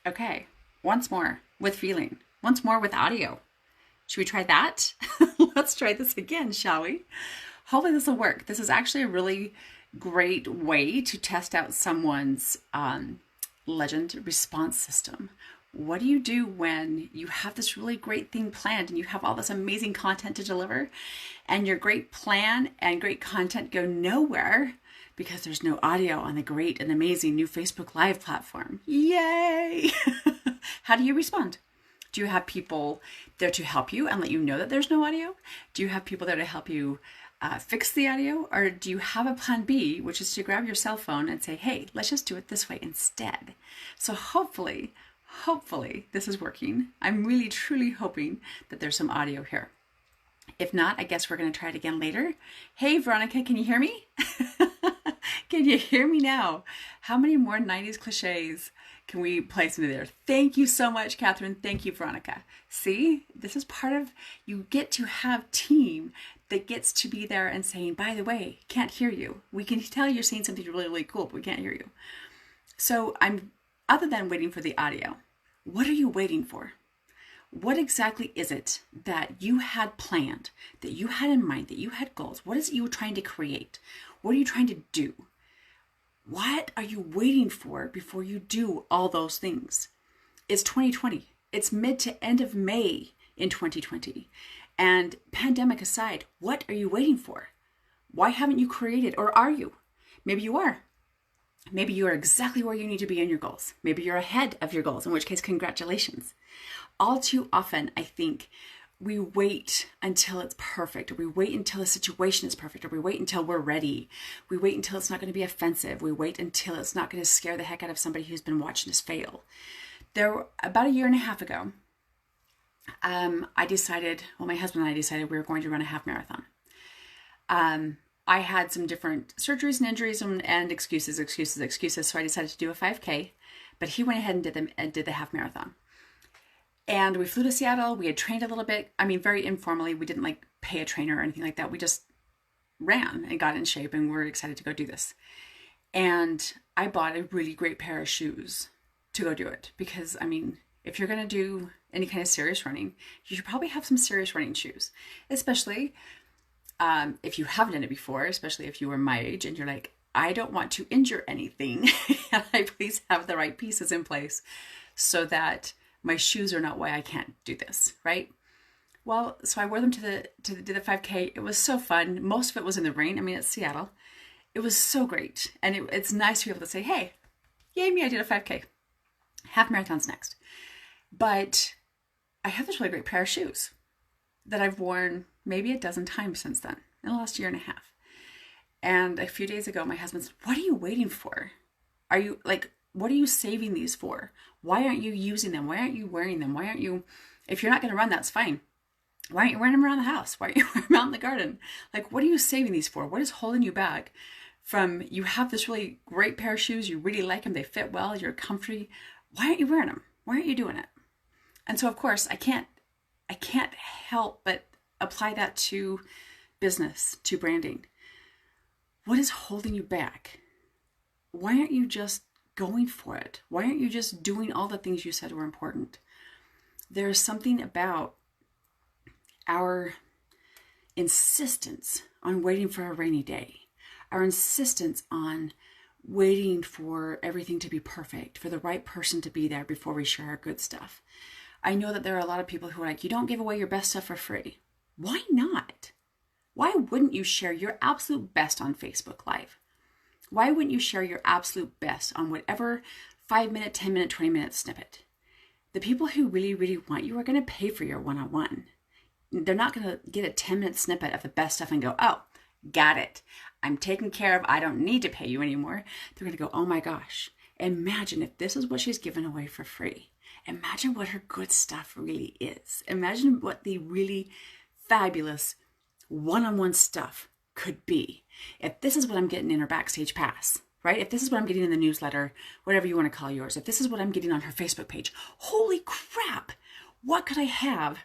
Okay, once more with feeling, once more with audio. Should we try that? Let's try this again, shall we? Hopefully, this will work. This is actually a really great way to test out someone's legend response system. What do you do when you have this really great thing planned and you have all this amazing content to deliver, and your great plan and great content go nowhere because there's no audio on the great and amazing new Facebook Live platform? Yay! How do you respond? Do you have people there to help you and let you know that there's no audio? Do you have people there to help you fix the audio? Or do you have a plan B, which is to grab your cell phone and say, hey, let's just do it this way instead? So hopefully this is working. I'm really, truly hoping that there's some audio here. If not, I guess we're going to try it again later. Hey, Veronica, can you hear me? Can you hear me now? How many more 90s cliches can we place into there? Thank you so much, Catherine. Thank you, Veronica. See, this is part of, you get to have team that gets to be there and saying, by the way, can't hear you. We can tell you're saying something really, really cool, but we can't hear you. So other than waiting for the audio, what are you waiting for? What exactly is it that you had planned, that you had in mind, that you had goals? What is it you were trying to create? What are you trying to do? What are you waiting for before you do all those things? It's 2020. It's mid to end of May in 2020. And pandemic aside, what are you waiting for? Why haven't you created, or are you? Maybe you are. Maybe you are exactly where you need to be in your goals. Maybe you're ahead of your goals, in which case, congratulations. All too often, I think, we wait until it's perfect, or we wait until the situation is perfect, or we wait until we're ready. We wait until it's not going to be offensive. We wait until it's not going to scare the heck out of somebody who's been watching us fail. About a year and a half ago, my husband and I decided we were going to run a half marathon. I had some different surgeries and injuries and excuses. So I decided to do a 5K, but he went ahead and did the half marathon. And we flew to Seattle. We had trained a little bit. I mean, very informally. We didn't pay a trainer or anything like that. We just ran and got in shape, and we're excited to go do this. And I bought a really great pair of shoes to go do it, because, I mean, if you're going to do any kind of serious running, you should probably have some serious running shoes, especially if you haven't done it before, especially if you were my age and you're like, I don't want to injure anything. Can I please have the right pieces in place so that my shoes are not why I can't do this, right? Well, so I wore them to the 5K. It was so fun. Most of it was in the rain. I mean, it's Seattle. It was so great. And it's nice to be able to say, hey, yay me, I did a 5K. Half marathon's next. But I have this really great pair of shoes that I've worn maybe a dozen times since then, in the last year and a half. And a few days ago, my husband said, what are you waiting for? What are you saving these for? Why aren't you using them? Why aren't you wearing them? Why aren't you, if you're not going to run, that's fine. Why aren't you wearing them around the house? Why aren't you wearing them out in the garden? What are you saving these for? What is holding you back from, you have this really great pair of shoes, you really like them, they fit well, you're comfy. Why aren't you wearing them? Why aren't you doing it? And so, of course, I can't help but apply that to business, to branding. What is holding you back? Why aren't you just going for it? Why aren't you just doing all the things you said were important? There's something about our insistence on waiting for a rainy day, our insistence on waiting for everything to be perfect, for the right person to be there before we share our good stuff. I know that there are a lot of people who are like, you don't give away your best stuff for free. Why not? Why wouldn't you share your absolute best on Facebook Live? Why wouldn't you share your absolute best on whatever 5-minute, 10-minute, 20-minute snippet? The people who really, really want you are going to pay for your one-on-one. They're not going to get a 10-minute snippet of the best stuff and go, oh, got it. I'm taken care of. I don't need to pay you anymore. They're going to go, oh my gosh, imagine if this is what she's giving away for free. Imagine what her good stuff really is. Imagine what the really fabulous one-on-one stuff could be. If this is what I'm getting in her backstage pass, right? If this is what I'm getting in the newsletter, whatever you want to call yours, if this is what I'm getting on her Facebook page, holy crap, what could I have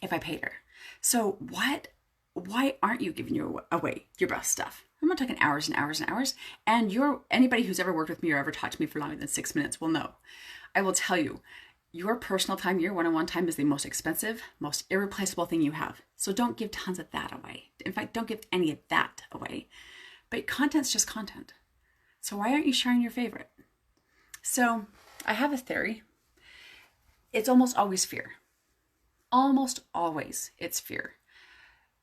if I paid her? So why aren't you giving away your best stuff? I'm not talking hours and hours and hours. And anybody who's ever worked with me or ever talked to me for longer than 6 minutes will know. I will tell you, your personal time, your one-on-one time is the most expensive, most irreplaceable thing you have. So don't give tons of that away. In fact, don't give any of that away. But content's just content. So why aren't you sharing your favorite? So I have a theory. It's almost always fear. Almost always it's fear.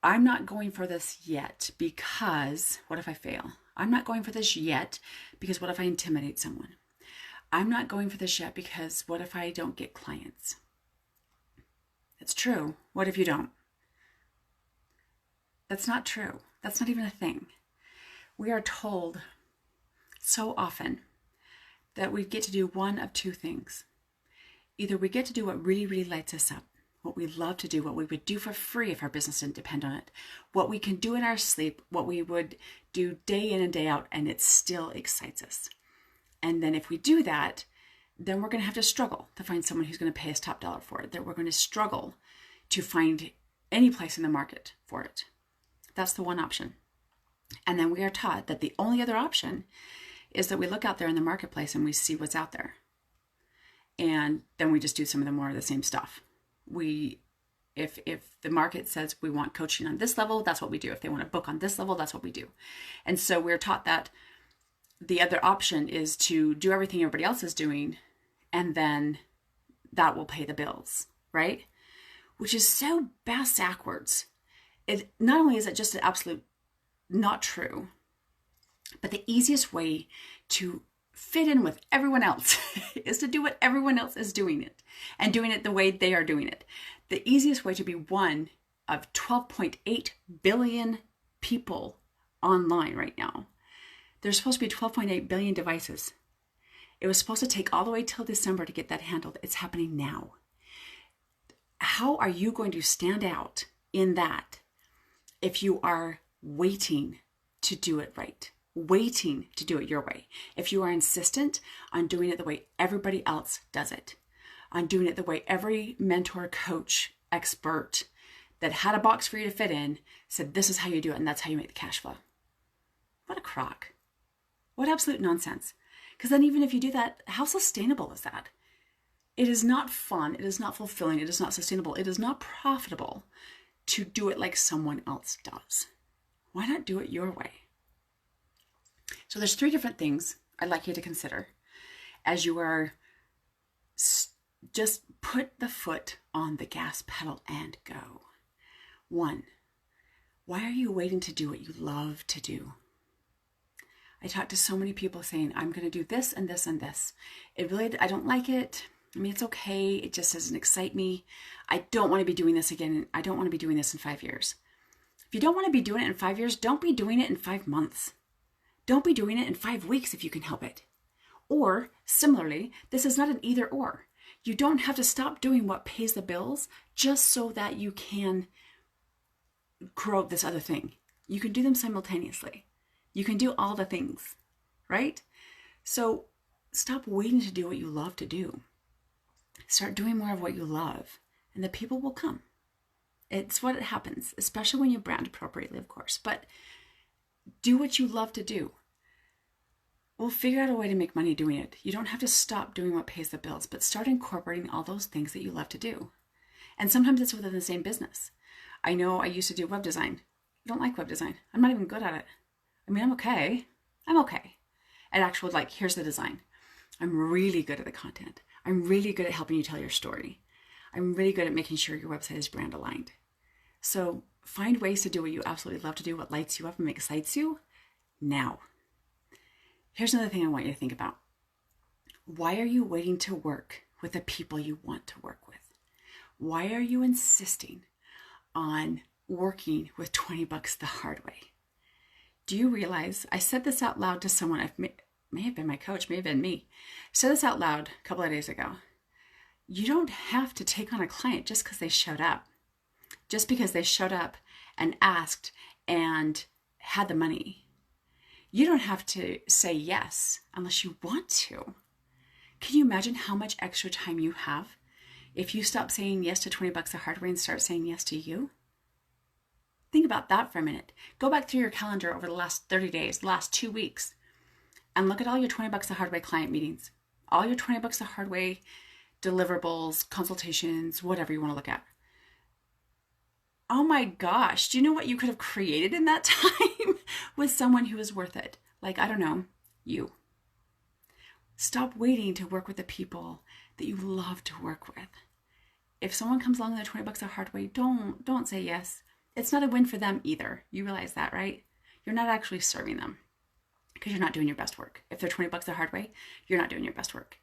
I'm not going for this yet because what if I fail? I'm not going for this yet because what if I intimidate someone? I'm not going for this yet because what if I don't get clients? It's true. What if you don't? That's not true. That's not even a thing. We are told so often that we get to do one of two things. Either we get to do what really, really lights us up, what we love to do, what we would do for free if our business didn't depend on it, what we can do in our sleep, what we would do day in and day out, and it still excites us. And then if we do that, then we're going to have to struggle to find someone who's going to pay us top dollar for it, that we're going to struggle to find any place in the market for it. That's the one option. And then we are taught that the only other option is that we look out there in the marketplace and we see what's out there. And then we just do some of the more of the same stuff. If the market says we want coaching on this level, that's what we do. If they want a book on this level, that's what we do. And so we're taught that the other option is to do everything everybody else is doing, and then that will pay the bills, right? Which is so backwards. It not only is it just an absolute not true, but the easiest way to fit in with everyone else is to do what everyone else is doing it and doing it the way they are doing it. The easiest way to be one of 12.8 billion people online right now. There's supposed to be 12.8 billion devices. It was supposed to take all the way till December to get that handled. It's happening now. How are you going to stand out in that if you are waiting to do it right? Waiting to do it your way. If you are insistent on doing it the way everybody else does it, on doing it the way every mentor, coach, expert that had a box for you to fit in said, this is how you do it and that's how you make the cash flow. What a crock. What absolute nonsense. Because then even if you do that, how sustainable is that? It is not fun. It is not fulfilling. It is not sustainable. It is not profitable to do it like someone else does. Why not do it your way? So there's 3 different things I'd like you to consider as you are just put the foot on the gas pedal and go. 1, why are you waiting to do what you love to do? I talk to so many people saying, I'm going to do this and this and this. I don't like it. I mean, it's okay. It just doesn't excite me. I don't want to be doing this again. I don't want to be doing this in 5 years. If you don't want to be doing it in 5 years, don't be doing it in 5 months. Don't be doing it in 5 weeks if you can help it. Or similarly, this is not an either or. You don't have to stop doing what pays the bills just so that you can grow this other thing. You can do them simultaneously. You can do all the things, right? So stop waiting to do what you love to do. Start doing more of what you love, and the people will come. It's what happens, especially when you brand appropriately, of course. But do what you love to do. We'll figure out a way to make money doing it. You don't have to stop doing what pays the bills, but start incorporating all those things that you love to do. And sometimes it's within the same business. I know I used to do web design. I don't like web design. I'm not even good at it. I mean, I'm okay. At actual, here's the design. I'm really good at the content. I'm really good at helping you tell your story. I'm really good at making sure your website is brand aligned. So find ways to do what you absolutely love to do, what lights you up and excites you now. Here's another thing I want you to think about. Why are you waiting to work with the people you want to work with? Why are you insisting on working with $20 the hard way? Do you realize, I said this out loud to someone, may have been my coach, may have been me. I said this out loud a couple of days ago. You don't have to take on a client just because they showed up. Just because they showed up and asked and had the money. You don't have to say yes unless you want to. Can you imagine how much extra time you have if you stop saying yes to $20 the hard way and start saying yes to you? Think about that for a minute. Go back through your calendar over the last 30 days, the last 2 weeks, and look at all your 20 bucks a hard way client meetings, all your 20 bucks a hard way deliverables, consultations, whatever you want to look at. Oh my gosh, do you know what you could have created in that time with someone who is worth it? Like, I don't know, you. Stop waiting to work with the people that you love to work with. If someone comes along and they're 20 bucks a hard way, don't say yes. It's not a win for them either. You realize that, right? You're not actually serving them because you're not doing your best work. If they're 20 bucks a hard way, you're not doing your best work.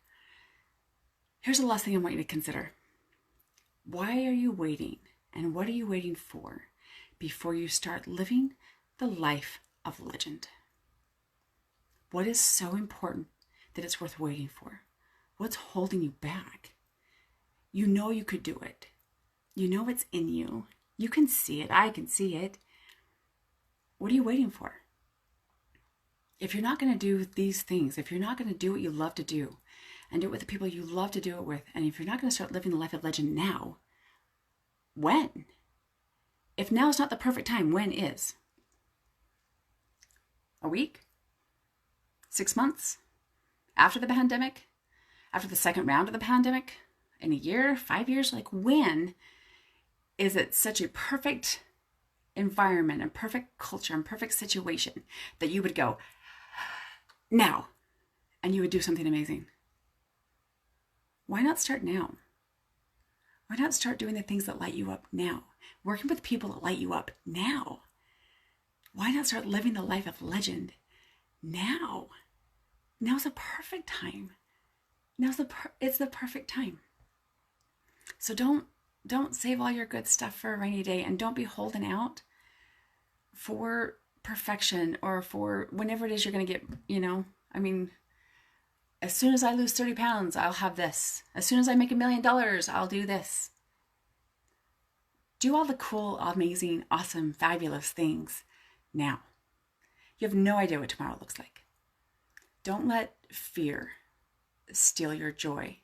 Here's the last thing I want you to consider. Why are you waiting? And what are you waiting for before you start living the life of legend? What is so important that it's worth waiting for? What's holding you back? You know you could do it. You know it's in you. You can see it. I can see it. What are you waiting for? If you're not going to do these things, if you're not going to do what you love to do and do it with the people you love to do it with, and if you're not going to start living the life of legend now, when? If now is not the perfect time, when is? A week? 6 months? After the pandemic? After the second round of the pandemic? In a year? 5 years? Like, when is it such a perfect environment and perfect culture and perfect situation that you would go, now, and you would do something amazing? Why not start now? Why not start doing the things that light you up now? Working with people that light you up now. Why not start living the life of legend now? Now's the perfect time. It's the perfect time. So don't save all your good stuff for a rainy day, and don't be holding out for perfection or for whenever it is you're going to get, as soon as I lose 30 pounds, I'll have this. As soon as I make $1 million, I'll do this. Do all the cool, amazing, awesome, fabulous things now. You have no idea what tomorrow looks like. Don't let fear steal your joy.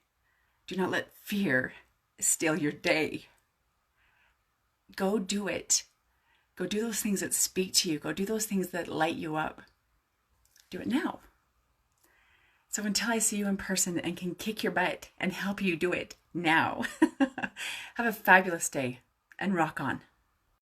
Do not let fear steal your day. Go do it. Go do those things that speak to you. Go do those things that light you up. Do it now. So until I see you in person and can kick your butt and help you do it now, have a fabulous day and rock on.